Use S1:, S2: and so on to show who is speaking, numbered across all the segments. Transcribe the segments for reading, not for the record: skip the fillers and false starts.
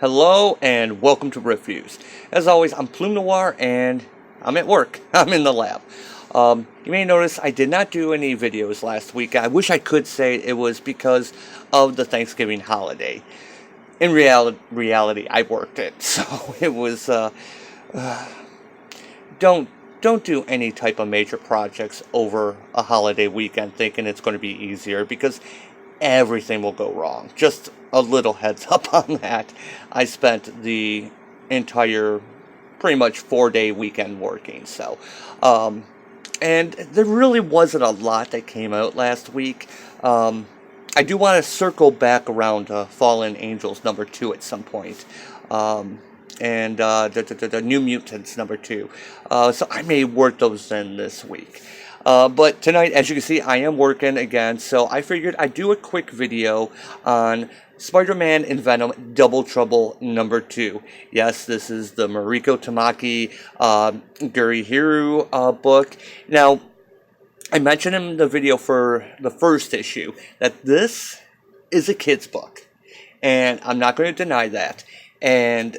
S1: Hello and welcome to Reviews. As always, I'm Plume Noir and I'm at work. I'm in the lab. You may notice I did not do any videos last week. I wish I could say it was because of the Thanksgiving holiday. In reality, I worked it, so it was. Don't don't do any type of major projects over a holiday weekend thinking it's going to be easier because everything will go wrong. Just a little heads up on that. I spent the entire pretty much 4-day weekend working, so and there really wasn't a lot that came out last week. I do want to circle back around to Fallen Angels #2 at some point. And the New Mutants #2. So I may work those in this week. But tonight, as you can see, I am working again, so I figured I'd do a quick video on Spider-Man and Venom Double Trouble #2. Yes, this is the Mariko Tamaki Gurihiru book. Now, I mentioned in the video for the first issue that this is a kid's book, and I'm not going to deny that. And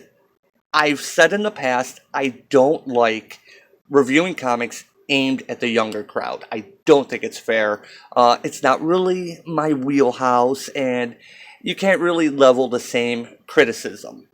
S1: I've said in the past, I don't like reviewing comics aimed at the younger crowd. I don't think it's fair. It's not really my wheelhouse, and you can't really level the same criticism,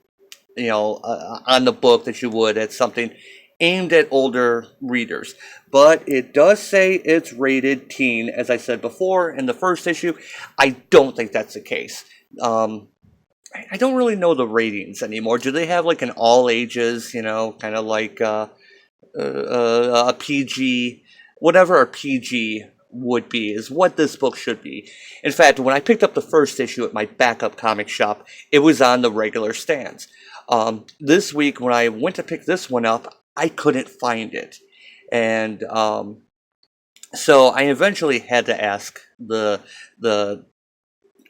S1: on the book that you would at something aimed at older readers. But it does say it's rated teen, as I said before in the first issue. I don't think that's the case. I don't really know the ratings anymore. Do they have like an all ages, kind of like a PG, whatever a PG would be, is what this book should be. In fact, when I picked up the first issue at my backup comic shop, it was on the regular stands. This week, when I went to pick this one up, I couldn't find it. And so I eventually had to ask the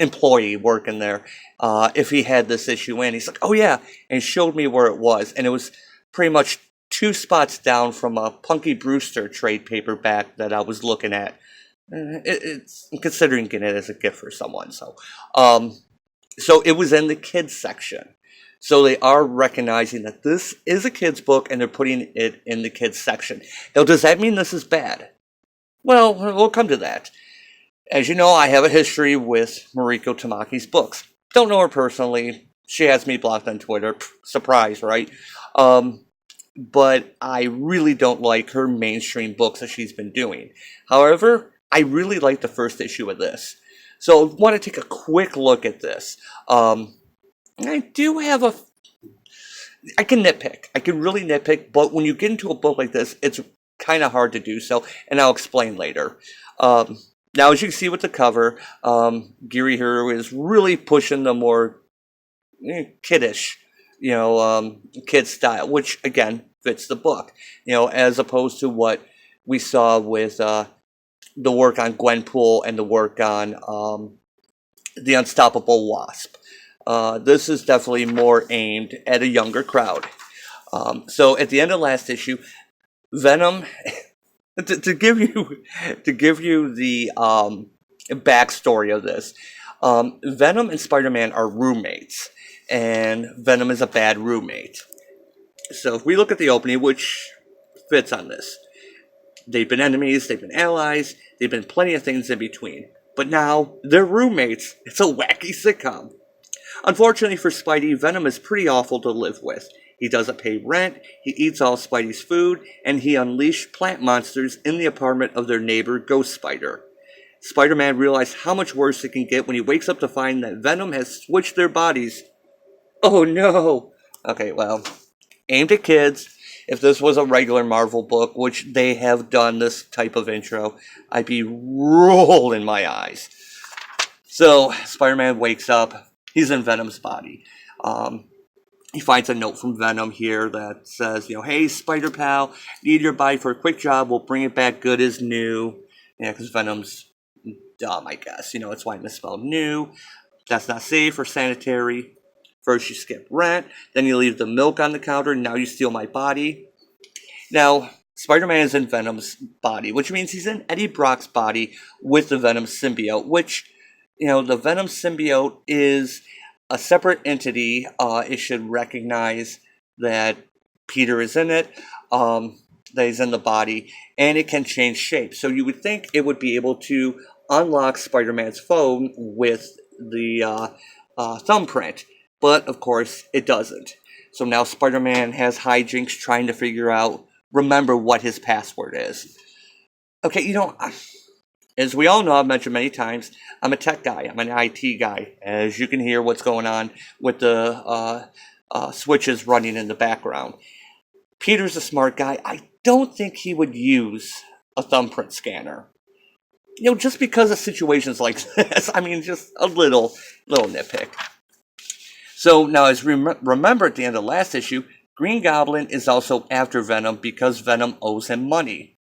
S1: employee working there if he had this issue in. He's like, oh yeah, and he showed me where it was, and it was pretty much 2 spots down from a Punky Brewster trade paperback that I was looking at. It's considering getting it as a gift for someone. So it was in the kids section. So they are recognizing that this is a kids book, and they're putting it in the kids section. Now, does that mean this is bad? Well, we'll come to that. As you know, I have a history with Mariko Tamaki's books. Don't know her personally. She has me blocked on Twitter. Surprise, right? But I really don't like her mainstream books that she's been doing. However, I really like the first issue of this. So I want to take a quick look at this. I do have I can nitpick. I can really nitpick, but when you get into a book like this, it's kind of hard to do so, and I'll explain later. Now, as you can see with the cover, Gurihiru is really pushing the more kiddish, kid style, which, again, fits the book, as opposed to what we saw with the work on Gwenpool and the work on The Unstoppable Wasp. This is definitely more aimed at a younger crowd. So at the end of last issue, Venom... To give you the backstory of this, Venom and Spider-Man are roommates, and Venom is a bad roommate. So if we look at the opening, which fits on this, they've been enemies, they've been allies, they've been plenty of things in between. But now they're roommates. It's a wacky sitcom. Unfortunately for Spidey, Venom is pretty awful to live with. He doesn't pay rent, he eats all Spidey's food, and he unleashed plant monsters in the apartment of their neighbor, Ghost Spider. Spider-Man realizes how much worse it can get when he wakes up to find that Venom has switched their bodies. Oh no! Okay, well, aimed at kids. If this was a regular Marvel book, which they have done this type of intro, I'd be rolling my eyes. So, Spider-Man wakes up. He's in Venom's body. He finds a note from Venom here that says, hey, Spider Pal, need your body for a quick job. We'll bring it back good as new. Yeah, because Venom's dumb, I guess. It's why I misspelled new. That's not safe or sanitary. First you skip rent, then you leave the milk on the counter, and now you steal my body. Now, Spider-Man is in Venom's body, which means he's in Eddie Brock's body with the Venom symbiote, which, the Venom symbiote is a separate entity. It should recognize that Peter is in it, that he's in the body, and it can change shape. So you would think it would be able to unlock Spider-Man's phone with the thumbprint, but of course it doesn't. So now Spider-Man has hijinks trying to remember what his password is. Okay, as we all know, I've mentioned many times, I'm a tech guy. I'm an IT guy. As you can hear what's going on with the switches running in the background. Peter's a smart guy. I don't think he would use a thumbprint scanner. Just because of situations like this. I mean, just a little nitpick. So now, as we remember at the end of the last issue, Green Goblin is also after Venom because Venom owes him money.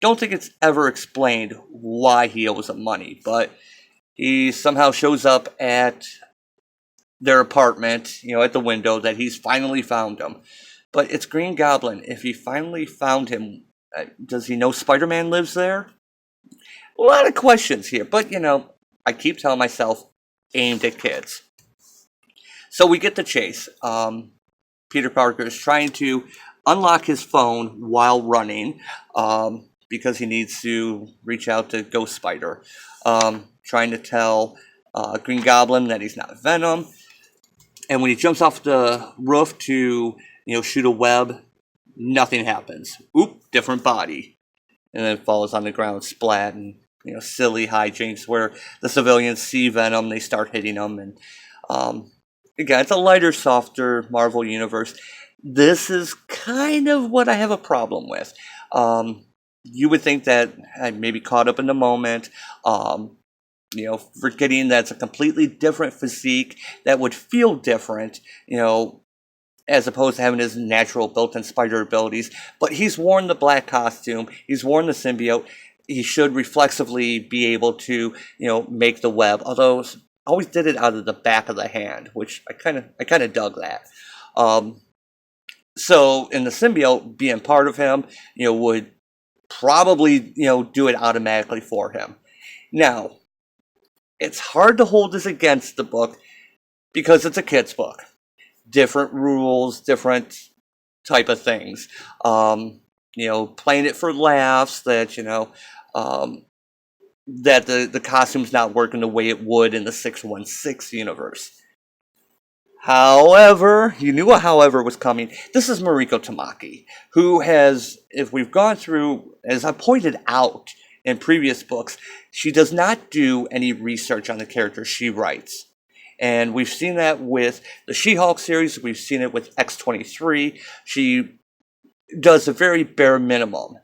S1: Don't think it's ever explained why he owes him money, but he somehow shows up at their apartment, at the window, that he's finally found him. But it's Green Goblin. If he finally found him, does he know Spider-Man lives there? A lot of questions here, but I keep telling myself, aimed at kids. So we get the chase. Peter Parker is trying to unlock his phone while running, because he needs to reach out to Ghost Spider. Trying to tell Green Goblin that he's not Venom. And when he jumps off the roof to, shoot a web, nothing happens. Oop, different body. And then it falls on the ground, splat, and, silly hijinks where the civilians see Venom, they start hitting him. And, again, it's a lighter, softer Marvel universe. This is kind of what I have a problem with. You would think that I may be caught up in the moment, forgetting that it's a completely different physique that would feel different, as opposed to having his natural built-in spider abilities. But he's worn the black costume, he's worn the symbiote, he should reflexively be able to, make the web, although always did it out of the back of the hand, which I kind of dug that. So in the symbiote, being part of him, would probably, do it automatically for him. Now, it's hard to hold this against the book because it's a kid's book. Different rules, different type of things. Playing it for laughs, that, that the costume's not working the way it would in the 616 universe. However, you knew a however was coming. This is Mariko Tamaki, who has, if we've gone through, as I pointed out in previous books, she does not do any research on the characters she writes. And we've seen that with the She-Hulk series, we've seen it with X-23. She does a very bare minimum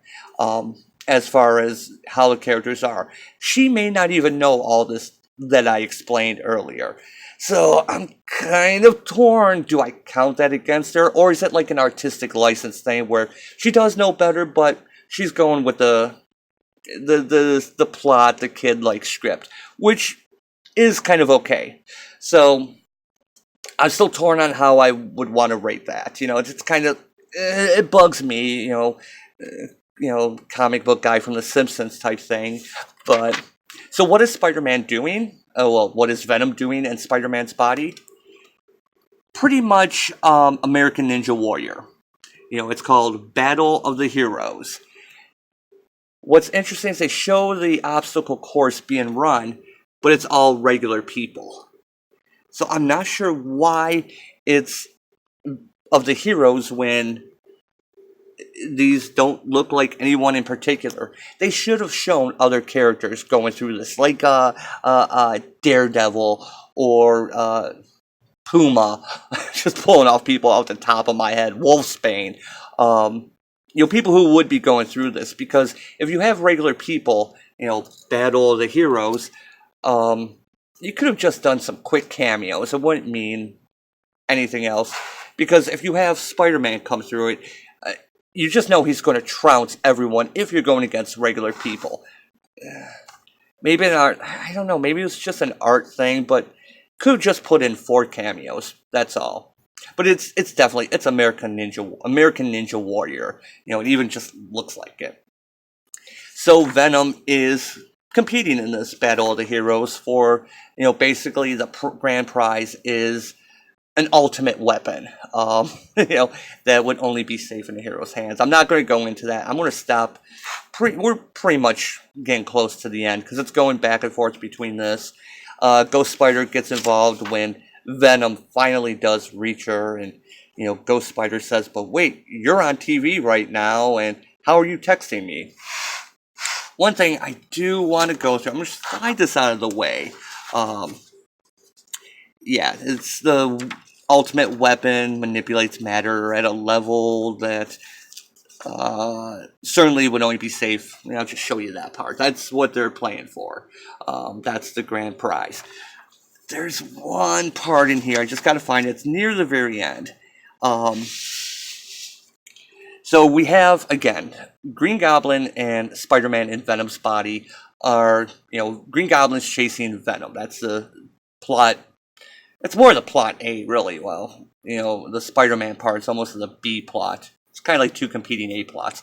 S1: as far as how the characters are. She may not even know all this that I explained earlier. So I'm kind of torn. Do I count that against her? Or is it like an artistic license thing where she does know better, but she's going with the plot, the kid-like script, which is kind of okay. So I'm still torn on how I would want to rate that. It's kind of, it bugs me, comic book guy from The Simpsons type thing. But so what is Spider-Man doing? What is Venom doing in Spider-Man's body? Pretty much American Ninja Warrior. It's called Battle of the Heroes. What's interesting is they show the obstacle course being run, but it's all regular people. So I'm not sure why it's of the heroes when these don't look like anyone in particular. They should have shown other characters going through this, like Daredevil or Puma, just pulling off people off the top of my head, Wolfsbane. People who would be going through this, because if you have regular people, battle the heroes, you could have just done some quick cameos. It wouldn't mean anything else, because if you have Spider-Man come through it, you just know he's going to trounce everyone if you're going against regular people. Maybe an art, I don't know, maybe it was just an art thing, but could have just put in 4 cameos, that's all. But it's definitely, it's American Ninja Warrior. It even just looks like it. So Venom is competing in this Battle of the Heroes for, basically the grand prize is an ultimate weapon, that would only be safe in the hero's hands. I'm not going to go into that. I'm going to stop. We're pretty much getting close to the end because it's going back and forth between this. Ghost Spider gets involved when Venom finally does reach her, and Ghost Spider says, "But wait, you're on TV right now, and how are you texting me?" One thing I do want to go through, I'm going to slide this out of the way. Yeah, it's the ultimate weapon manipulates matter at a level that certainly would only be safe. I'll just show you that part. That's what they're playing for. That's the grand prize. There's one part in here. I just got to find it. It's near the very end. So we have, again, Green Goblin and SpiderMan in Venom's body are, Green Goblin's chasing Venom. That's the plot. It's more the plot A, really. Well, the Spider-Man part is almost the B plot. It's kind of like two competing A plots.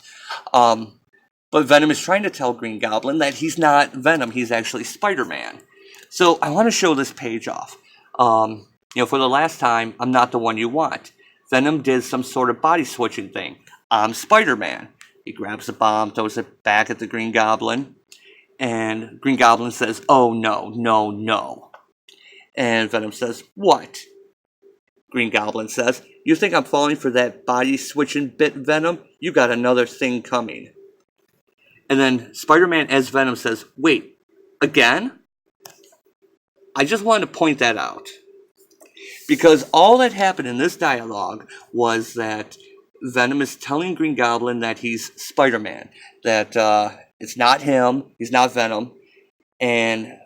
S1: But Venom is trying to tell Green Goblin that he's not Venom. He's actually Spider-Man. So I want to show this page off. For the last time, I'm not the one you want. Venom did some sort of body switching thing. I'm Spider-Man. He grabs the bomb, throws it back at the Green Goblin. And Green Goblin says, "Oh, no, no, no." And Venom says, "What?" Green Goblin says, "You think I'm falling for that body-switching bit, Venom? You got another thing coming." And then Spider-Man as Venom says, "Wait, again?" I just wanted to point that out. Because all that happened in this dialogue was that Venom is telling Green Goblin that he's Spider-Man. That it's not him, he's not Venom. And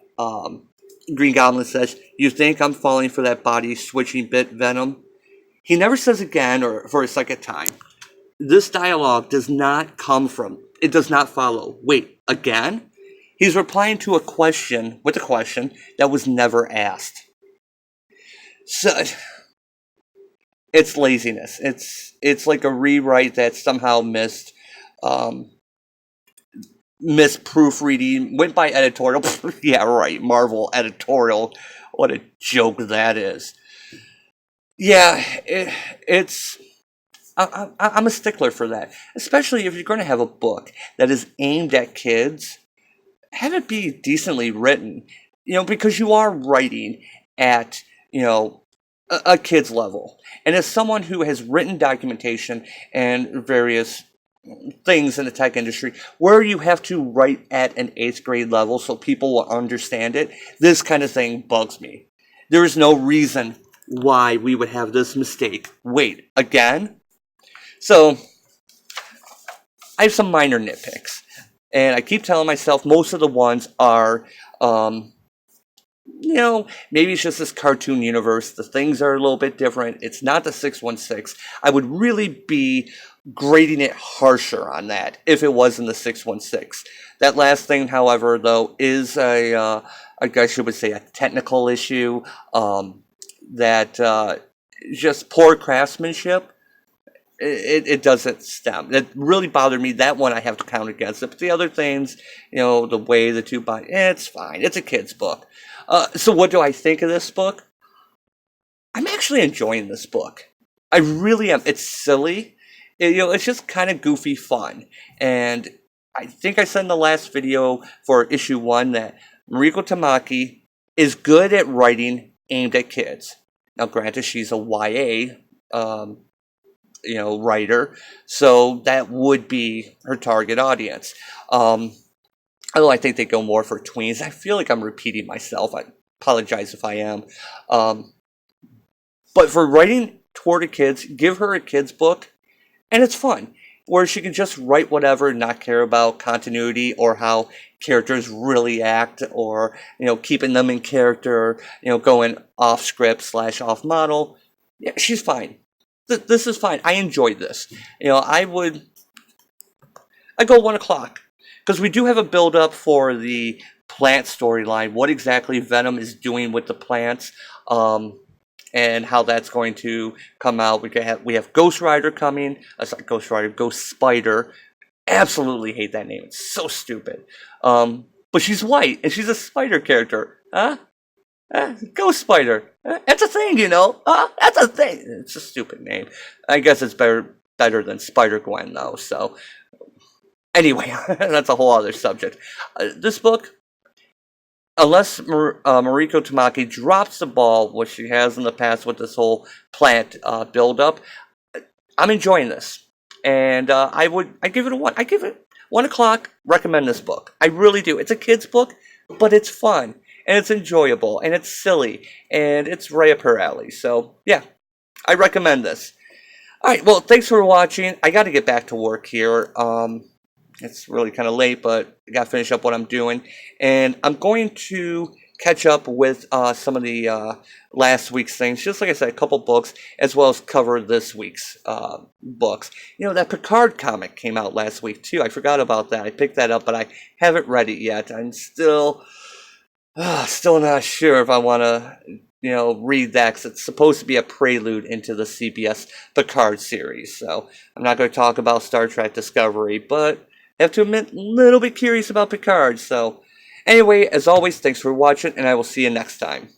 S1: Green Goblin says, "You think I'm falling for that body-switching bit, Venom?" He never says again or for a second time. This dialogue does not come from, it does not follow, "Wait, again?" He's replying to a question with a question that was never asked. So, it's laziness. It's like a rewrite that somehow missed proofreading, went by editorial. Yeah, right, Marvel editorial. What a joke that is. Yeah, I'm a stickler for that. Especially if you're going to have a book that is aimed at kids, have it be decently written. Because you are writing at, a kid's level. And as someone who has written documentation and various things in the tech industry where you have to write at an 8th grade level so people will understand it, this kind of thing bugs me. There is no reason why we would have this mistake. Wait, again? So, I have some minor nitpicks. And I keep telling myself most of the ones are, maybe it's just this cartoon universe. The things are a little bit different. It's not the 616. I would really be grading it harsher on that if it was in the 616. That last thing, however, though, is I guess you would say a technical issue. That just poor craftsmanship. It doesn't stem. It really bothered me. That one I have to count against it. But the other things, the way the two body, it's fine. It's a kid's book. So what do I think of this book? I'm actually enjoying this book. I really am. It's silly. It's just kind of goofy fun. And I think I said in the last video for issue 1 that Mariko Tamaki is good at writing aimed at kids. Now, granted, she's a YA, writer, so that would be her target audience. Although I think they go more for tweens. I feel like I'm repeating myself. I apologize if I am. But for writing toward the kids, give her a kid's book, and it's fun. Where she can just write whatever and not care about continuity or how characters really act or, keeping them in character, going off script / off model. Yeah, she's fine. This is fine. I enjoyed this. I go 1 o'clock. Because we do have a build-up for the plant storyline, what exactly Venom is doing with the plants, and how that's going to come out. We have Ghost Rider coming. Ghost Spider. Absolutely hate that name. It's so stupid. but she's white and she's a spider character. Huh? Ghost Spider. That's a thing, you know. That's a thing. It's a stupid name. I guess it's better than Spider-Gwen, though. So, anyway, that's a whole other subject. This book, unless Mariko Tamaki drops the ball, which she has in the past with this whole plant build-up, I'm enjoying this. And I give it a 1. I give it 1 o'clock, recommend this book. I really do. It's a kid's book, but it's fun. And it's enjoyable, and it's silly, and it's right up her alley. So, yeah, I recommend this. Alright, well, thanks for watching. I gotta get back to work here. It's really kind of late, but I gotta finish up what I'm doing. And I'm going to catch up with some of the last week's things. Just like I said, a couple books, as well as cover this week's books. You know, that Picard comic came out last week, too. I forgot about that. I picked that up, but I haven't read it yet. I'm still not sure if I want to, read that, because it's supposed to be a prelude into the CBS Picard series. So I'm not going to talk about Star Trek Discovery, but I have to admit, a little bit curious about Picard. So anyway, as always, thanks for watching, and I will see you next time.